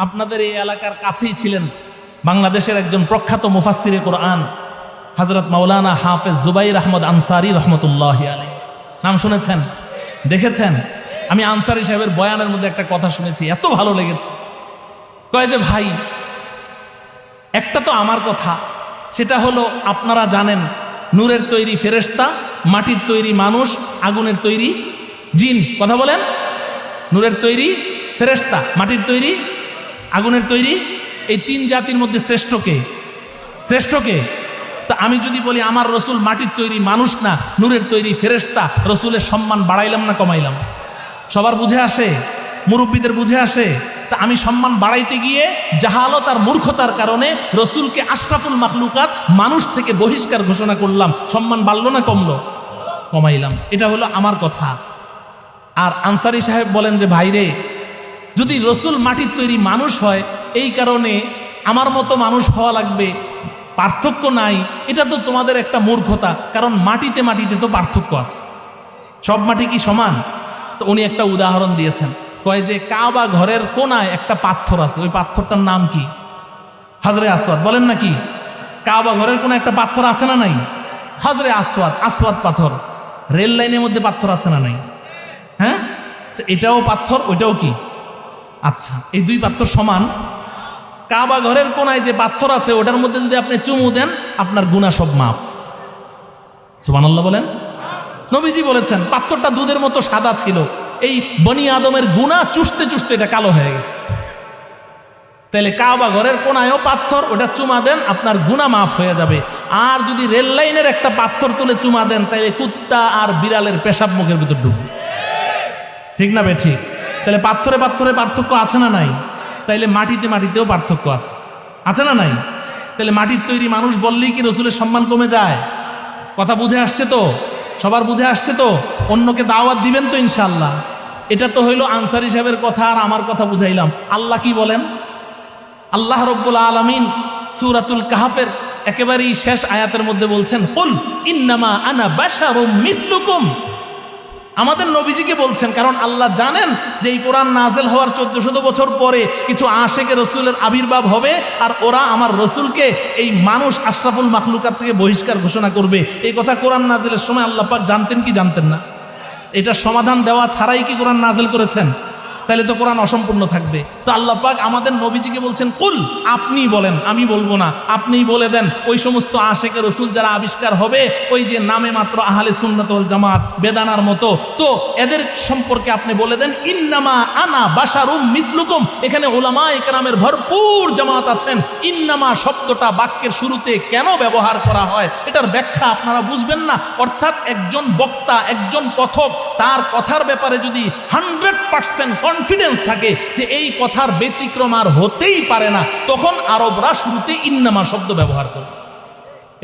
আপনাদের এই এলাকার কাছেই ছিলেন বাংলাদেশের একজন প্রখ্যাত মুফাসসিরে কোরআন হযরত মাওলানা হাফেজ জুবাইর আহমদ আনসারী রহমতুল্লাহি আলাইহি। নাম শুনেছেন, দেখেছেন? আমি আনসারী সাহেবের বয়ানের মধ্যে একটা কথা শুনেছি, এত ভালো লেগেছে। কয় যে ভাই, একটা তো আমার কথা, সেটা হলো আপনারা জানেন নূরের তৈরি ফেরেশতা, মাটির তৈরি মানুষ, আগুনের তৈরি জিন। কথা বলেন, নূরের তৈরি ফেরেশতা, মাটির তৈরি, আগুনের তৈরি, এই তিন জাতির মধ্যে শ্রেষ্ঠ কে? শ্রেষ্ঠ কে? তা আমি যদি বলি আমার রসুল মাটির তৈরি মানুষ না, নূরের তৈরি ফেরেশতা, রসুলের সম্মান বাড়াইলাম না কমাইলাম? সবার বুঝে আসে, মুরব্বীদের বুঝে আসে। তা আমি সম্মান বাড়াইতে গিয়ে জাহালত আর মূর্খতার কারণে রসুলকে আশরাফুল মাখলুকাত মানুষ থেকে বহিষ্কার ঘোষণা করলাম। সম্মান বাড়লো না কমলো? কমাইলাম। এটা হলো আমার কথা। আর আনসারী সাহেব বলেন যে ভাইরে, যদি রসুল মাটির তৈরি মানুষ হয় এই কারণে আমার মতো মানুষ হওয়া লাগবে, পার্থক্য নাই, এটা তো তোমাদের একটা মূর্খতা। কারণ মাটিতে মাটিতে তো পার্থক্য আছে, সব মাটি কি সমান? তো উনি একটা উদাহরণ দিয়েছেন, কয় যে কাবা ঘরের কোনায় একটা পাথর আছে, ওই পাথরটার নাম কি? হাজরে আসওয়াদ। বলেন না কি? কাবা ঘরের কোনায় একটা পাথর আছে না নাই? হাজরে আসওয়াদ, আসওয়াদ পাথর। রেল লাইনের মধ্যে পাথর আছে না নাই? হ্যাঁ, তো এটাও পাথর, ওইটাও কি? আচ্ছা, এই দুই পাথর সমান? কাবা ঘরের কোনায় যে পাথর আছে ওটার মধ্যে যদি আপনি চুমু দেন আপনার গুনাহ সব মাফ। সুবহানাল্লাহ বলেন। নবীজি বলেছেন পাথরটা দুধের মতো সাদা ছিল, এই বনি আদমের গুনাহ চুষতে চুষতে এটা কালো হয়ে গেছে। তাহলে কাবা ঘরের কোনায়ও পাথর, ওটা চুমা দেন আপনার গুনাহ মাফ হয়ে যাবে। আর যদি রেল লাইনের একটা পাথর তুলে চুমা দেন তাহলে কুত্তা আর বিড়ালের পেশাব মুখের ভিতর ঢুকবে। ঠিক না বেঠি? তাহলে পাথরে পাথরে পার্থক্য আছে না নাই? তাইলে মাটিতে মাটিতেও পার্থক্য আছে, আছে না নাই? তাহলে মাটির তৈরি মানুষ বললেই কি রসুলের সম্মান কমে যায়? কথা বুঝে আসছে তো? সবার বুঝে আসছে তো? অন্যকে দাওয়াত দিবেন তো ইনশাআল্লাহ। এটা তো হইল আনসারী সাহেবের কথা আর আমার কথা বুঝাইলাম। আল্লাহ কি বলেন? আল্লাহ রব্বুল আলামিন সূরাতুল কাহফের একেবারেই শেষ আয়াতের মধ্যে বলছেন, কুল ইন্নামা আনা বাশারুম মিথলুকুম। আমাদের নবীজিকে বলছেন, কারণ আল্লাহ জানেন যে এই কোরআন নাজেল হওয়ার 1400 বছর পরে কিছু আশেকে রসুলের আবির্ভাব হবে, আর ওরা আমার রসুলকে এই মানুষ আশরাফুল মাখলুকাত থেকে বহিষ্কার ঘোষণা করবে। এই কথা কোরআন নাজেলের সময় আল্লাহ পাক জানতেন কি জানতেন না? এটা সমাধান দেওয়া ছাড়াই কি কোরআন নাজেল করেছেন? তাহলে তো কোরআন অসম্পূর্ণ থাকবে। তো আল্লাহ পাক আমাদের নবীজিকে বলছেন, কুল, আপনি বলেন, আমি বলবো না, আপনিই বলে দেন ওই সমস্ত আশেকে রসুল যারা আবিষ্কার হবে, ওই যে নামে মাত্র আহলে সুন্নাত ওয়াল জামাত বেদানার মতো, তো এদের সম্পর্কে আপনি বলে দেন ইন্নামা আনা বাশারুম মিসলুকুম। এখানে উলামায়ে কেরামের ভরপুর জামাত আছেন। ইন্নামা শব্দটা বাক্যের শুরুতে কেন ব্যবহার করা হয় এটার ব্যাখ্যা আপনারা বুঝবেন না। অর্থাৎ একজন বক্তা, একজন কথক, তার কথার ব্যাপারে যদি 100% কনফিডেন্স থাকে যে এই কথার ব্যতিক্রম আর হতেই পারে না, তখন আরবরা শুরুতে ইন্নামা শব্দ ব্যবহার করে।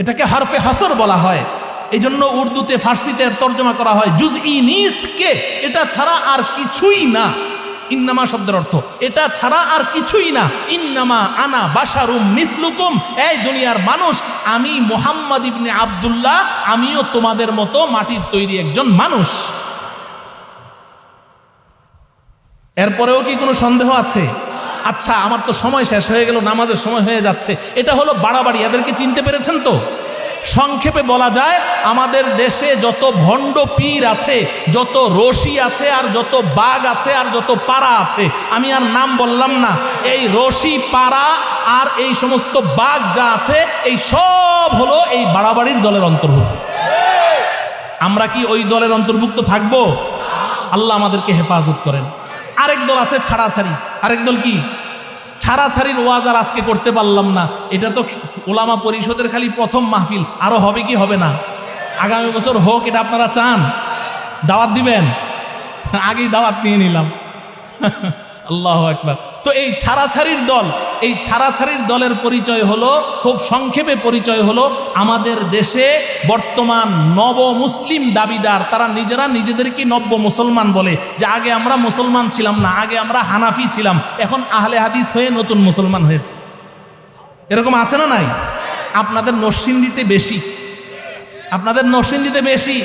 এটাকে হারফে হাসর বলা হয়। এই জন্য উর্দুতে, ফার্সিতে তর্জমা করা হয় জুজই নিস্তকে, এটা ছাড়া আর কিছুই না। ইন্নামা শব্দের অর্থ এটা ছাড়া আর কিছুই না। ইন্নামা আনা বাশারুম মিসলুকুম, এই দুনিয়ার মানুষ, আমি মুহাম্মদ ইবনে আব্দুল্লাহ, আমিও তোমাদের মতো মাটির তৈরি একজন মানুষ। এরপরেও কি কোনো সন্দেহ আছে? আচ্ছা, আমার তো সময় শেষ হয়ে গেল, নামাজের সময় হয়ে যাচ্ছে। এটা হলো বাড়াবাড়ি। এদেরকে চিনতে পেরেছেন তো? সংক্ষেপে বলা যায়, আমাদের দেশে যত ভণ্ড পীর আছে, যত রশি আছে, আর যত বাঘ আছে, আর যত পাড়া আছে, আমি আর নাম বললাম না, এই রশি, পাড়া আর এই সমস্ত বাঘ যা আছে, এই সব হলো এই বাড়াবাড়ির দলের অন্তর্ভুক্ত। আমরা কি ওই দলের অন্তর্ভুক্ত থাকবো? আল্লাহ আমাদেরকে হেফাজত করেন। আরেক দল আছে ছাড়াছাড়ি। আরেক দল কি? ছাড়াছাড়ির ওয়াজ আর আজকে করতে পারলাম না। এটা তো ওলামা পরিষদের খালি প্রথম মাহফিল, আরো হবে কি হবে না? আগামী বছর হোক, এটা আপনারা চান? দাওয়াত দিবেন? আগেই দাওয়াত নিয়ে নিলাম। আল্লাহু আকবার। তো এই ছাড়াছাড়ির দল, এই ছাড়াছাড়ির দলের পরিচয় হলো, খুব সংক্ষেপে পরিচয় হলো, আমাদের দেশে বর্তমান নব মুসলিম দাবিদার, তারা নিজেরা নিজেদেরকে নব্য মুসলমান বলে, যে আগে আমরা মুসলমান ছিলাম না, আগে আমরা হানাফি ছিলাম, এখন আহলে হাদিস হয়ে নতুন মুসলমান হয়েছে। এরকম আছে না নাই? আপনাদের নরসিংদীতে বেশি, আপনাদের নরসিংদীতে বেশি।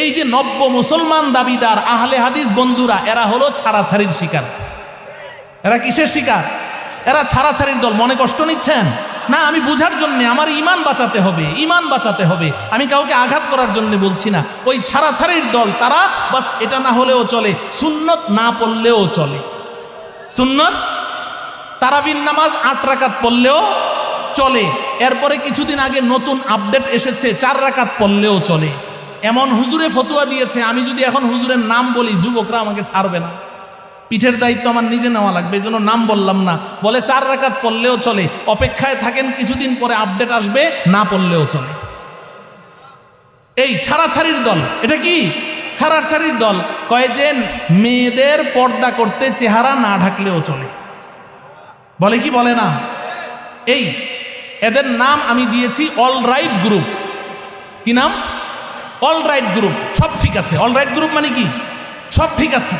এই যে নব্য মুসলমান দাবিদার আহলে হাদিস বন্ধুরা, এরা হলো ছাড়াছাড়ির শিকার। এরা কিসের শিকার? এরা ছাড়াছাড়ির দল। মনে কষ্ট নিচ্ছেন না, আমি বুঝার জন্য, আমার ইমান বাঁচাতে হবে, ইমান বাঁচাতে হবে, আমি কাউকে আঘাত করার জন্য বলছি না। ওই ছাড়াছাড়ির দল, তারা বাস এটা না হলেও চলে, সুন্নত না পড়লেও চলে। সুন্নত তারাবির নামাজ 8 রাকাত পড়লেও চলে। এরপরে কিছুদিন আগে নতুন আপডেট এসেছে, 4 রাকাত পড়লেও চলে। এমন হুজুরে ফতুয়া দিয়েছে, আমি যদি এখন হুজুরের নাম বলি যুবকরা আমাকে ছাড়বে না, পিঠের দায়িত্ব আমার নিজে নেওয়া লাগবে, এই জন্য নাম বললাম না। বলে 4 রাকাত পড়লেও চলে, অপেক্ষায় থাকেন, কিছুদিন পরে আপডেট আসবে, না পড়লেও চলে। এই ছাড়াছাড়ির দল। এটা কি ছাড়াছাড়ির দল? কয় যে মেয়েদের পর্দা করতে চেহারা না ঢাকলেও চলে, বলে কি বলে না? এই এদের নাম আমি দিয়েছি অল রাইট গ্রুপ। কি নাম? All right group. সব ঠিক আছে। অল রাইট গ্রুপ মানে কি? সব ঠিক আছে।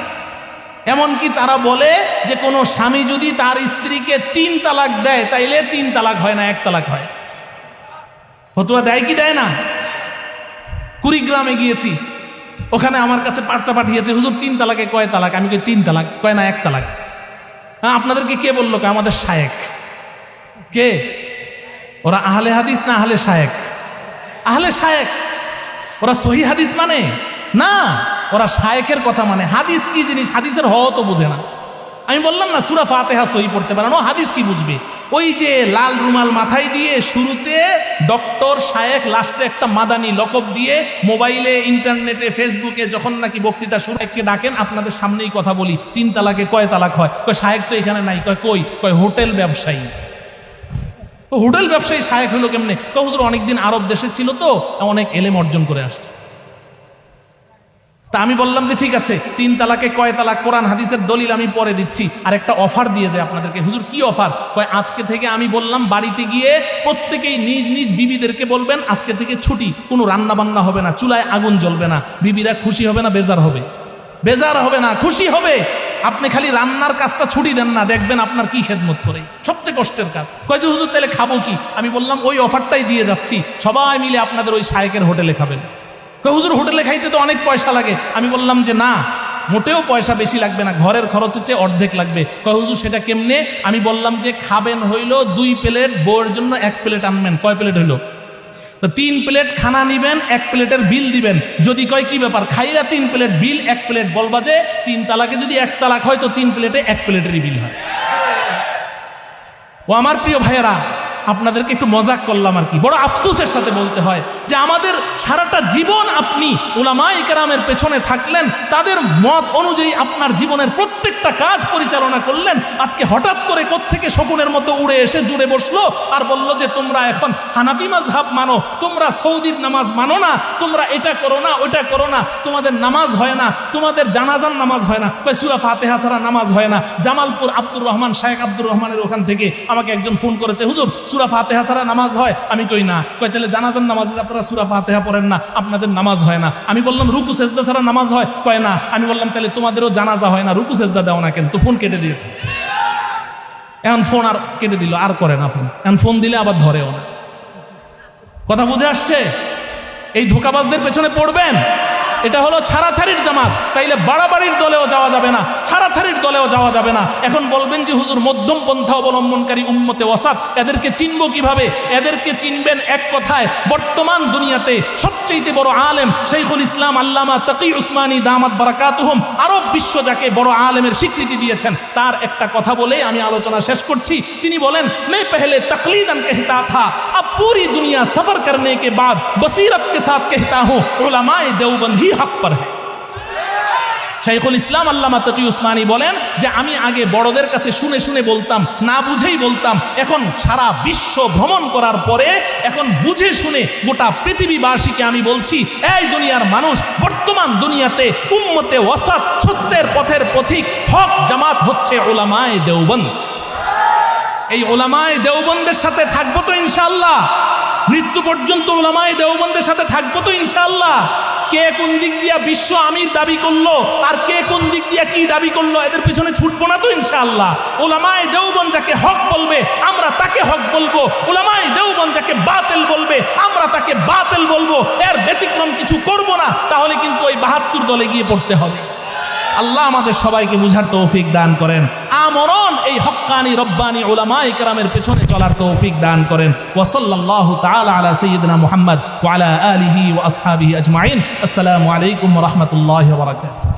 এমনকি তারা বলে যে কোনো স্বামী যদি তার স্ত্রীকে 3 তালাক দেয়, তাইলে 3 তালাক হয় না, 1 তালাক হয়। ফতুয়া দেয় কি দেয় না? কুড়িগ্রামে গিয়েছি, ওখানে আমার কাছে পার্চা পাঠিয়েছে, হুজুর 3 তালাকে কয় তালাক? আমি কই 3 তালাক। কয় না, 1 তালাক। হ্যাঁ, আপনাদেরকে কে বললো? আমাদের শায়েক। কে ওরা? আহলে হাদিস না আহলে শায়েক? আহলে শায়েক। ওরা সহি হাদিস মানে না, ওরা শায়েকের কথা মানে। হাদিস কি জিনিস? হাদিসের হওয়া তো বুঝে না। আমি বললাম না সূরা ফাতিহা সহি পড়তে পারে না, হাদিস কি বুঝবে? ওই যে লাল রুমাল মাথায় দিয়ে শুরুতে ডক্টর, শায়েক, লাস্টে একটা মাদানি লকব দিয়ে মোবাইলে, ইন্টারনেটে, ফেসবুকে যখন নাকি বক্তৃতা শুরু, একে ডাকেন, আপনাদের সামনেই কথা বলি, 3 তালাকে কয় তালাক হয়? কয় শায়েক তো এখানে নাই। কই? কয় হোটেল ব্যবসায়ী। হোটেল ব্যবসায়ী শায়েক হলো কেমনে? কয় হুজুর অনেকদিন আরব দেশে ছিল তো, অনেক এলেম অর্জন করে আসছে। তা আমি বললাম যে ঠিক আছে, 3 তালাকে কয় তালাক, কোরআন হাদিসের দলিল আমি পরে দিচ্ছি। আর একটা অফার দিয়ে যায় আপনাদেরকে। হুজুর কি অফার? কয় আজকে থেকে আমি বললাম বাড়িতে গিয়ে প্রত্যেকেই নিজ নিজ বিবিদেরকে বলবেন আজকে থেকে ছুটি, কোনো রান্না বান্না হবে না, চুলায় আগুন জ্বলবে না। বিবিরা খুশি হবে না বেজার হবে? বেজার হবে না, খুশি হবে। আপনি খালি রান্নার কাজটা ছুটি দেন না, দেখবেন আপনার কি খেদমত করে, সবচেয়ে কষ্টের কাজ। কয় যে হুজুর তাহলে খাবো কি? আমি বললাম ওই অফারটাই দিয়ে যাচ্ছি, সবাই মিলে আপনাদের ওই শায়েকের হোটেলে খাবেন। কয় হুজুর হোটেলে খাইতে তো অনেক পয়সা লাগে। আমি বললাম যে না, মোটেও পয়সা বেশি লাগবে না, ঘরের খরচের চেয়ে অর্ধেক লাগবে। কয় হুজুর সেটা কেমনে? আমি বললাম যে খাবেন হইল 2 প্লেট, বউয়ের জন্য 1 প্লেট আনবেন। কয় প্লেট হইল? তো 3 প্লেট খানা নিবেন, 1 প্লেটের বিল দিবেন। যদি কয় কি ব্যাপার, খাইলা 3 প্লেট বিল 1 প্লেট, বলবা যে 3 তালাকে যদি 1 তালাক হয় তো 3 প্লেটে 1 প্লেটেরই বিল হয়। ও আমার প্রিয় ভাইয়েরা, আপনাদেরকে একটু মজাক করলাম আর কি। বড় আফসোসের সাথে বলতে হয় যে আমাদের সারাটা জীবন আপনি উলামায়ে কেরামের পেছনে থাকলেন, তাদের মত অনুযায়ী আপনার জীবনের প্রত্যেকটা কাজ পরিচালনা করলেন। আজকে হঠাৎ করে কোত্থেকে শকুনের মতো উড়ে এসে জুড়ে বসলো আর বলল যে তোমরা এখন হানাফি মাযহাব মানো, তোমরা সৌদির নামাজ মানো না, তোমরা এটা করো না, ওটা করো না, তোমাদের নামাজ হয় না, তোমাদের জানাজার নামাজ হয় না। কয় সূরা ফাতিহা ছাড়া নামাজ হয় না। জামালপুর আব্দুর রহমান, শায়েখ আব্দুর রহমানের ওখান থেকে আমাকে একজন ফোন করেছে, হুজুর সূরা ফাতিহা ছাড়া নামাজ হয়? আমি কই না। কয় তাহলে জানাজার নামাজে আপনারা সূরা ফাতিহা পড়েন না, আপনাদের নামাজ হয় না। আমি বললাম রুকু সেজদা ছাড়া নামাজ হয়? কয় না। আমি বললাম তাহলে তোমাদেরও জানাজা হয় না, রুকু সেজদা দাও না কেন? তো ফোন কেটে দিয়েছে। এখন ফোন আর কেটে দিল, আর করে না ফোন। এখন ফোন দিলে আবার ধরেও না। কথা বুঝে আসছে? এই ধোঁকাবাজদের পেছনে পড়বেন। এটা হলো ছাড়াছাড়ির জামাত। তাইলে বাড়াবাড়ির দলেও যাওয়া যাবে না, ছাড়াছাড়ির দলেও যাওয়া যাবে না। এখন বলবেন যে হুজুর মধ্যম পন্থা অবলম্বনকারী উম্মতে ওয়াসাত, এদেরকে চিনবো কিভাবে? এদেরকে চিনবেন এক কথায়, বর্তমান দুনিয়াতে সবচেয়ে বড় আলেম শাইখুল ইসলাম আল্লামা তাকি উসমানী দামাত বারাকাতুহুম, আরব বিশ্ব যাকে বড় আলেমের স্বীকৃতি দিয়েছেন, তার একটা কথা বলে আমি আলোচনা শেষ করছি। তিনি বলেন, मैं पहले तकलीदन कहता था, अब पूरी दुनिया सफर करने के बाद बसीरत के साथ कहता हूँ, उलमाए देवबंद ही हक पर है। শাইখুল ইসলাম আল্লামা তাকি উসমানী বলেন যে আমি আগে বড়দের কাছে শুনে শুনে বলতাম, না বুঝেই বলতাম। এখন সারা বিশ্ব ভ্রমণ করার পরে এখন বুঝে শুনে গোটা পৃথিবীবাসীকে আমি বলছি, এই দুনিয়ার মানুষ, বর্তমান দুনিয়াতে উম্মতে ওয়াসাত, সত্যের পথের পথিক, হক জামাত হচ্ছে উলামায়ে দেওবন্দ। এই উলামায়ে দেওবন্দের সাথে থাকবো তো ইনশাআল্লাহ? মৃত্যু পর্যন্ত উলামায়ে দেওবন্দের সাথে থাকবো তো ইনশাআল্লাহ? কে কোন দিক দিয়া বিশ্ব আমির দাবি করলো আর কে কোন দিক দিয়া কি দাবি করলো, এদের পিছনে ছুটবো না তো ইনশাআল্লাহ? উলামায়ে দেওবন্দ যাকে হক বলবে আমরা তাকে হক বলবো, উলামায়ে দেওবন্দ যাকে বাতিল বলবে আমরা তাকে বাতিল বলবো। এর ব্যতিক্রম কিছু করব না, তাহলে কিন্তু ওই 72 দলে গিয়ে পড়তে হবে। আল্লাহ আমাদের সবাইকে বুঝার তৌফিক দান করেন, আমরণ এই হক্কানি রব্বানি উলামায়ে কেরামের পেছনে চলার তৌফিক দান করেন। ওয়া সাল্লাল্লাহু তাআলা আলা সাইয়্যিদিনা মুহাম্মদ ওয়া আলা আলিহি ওয়া আসহাবিহি আজমাইন। আসসালামু আলাইকুম ওয়া রাহমাতুল্লাহি ওয়া বারাকাতুহু।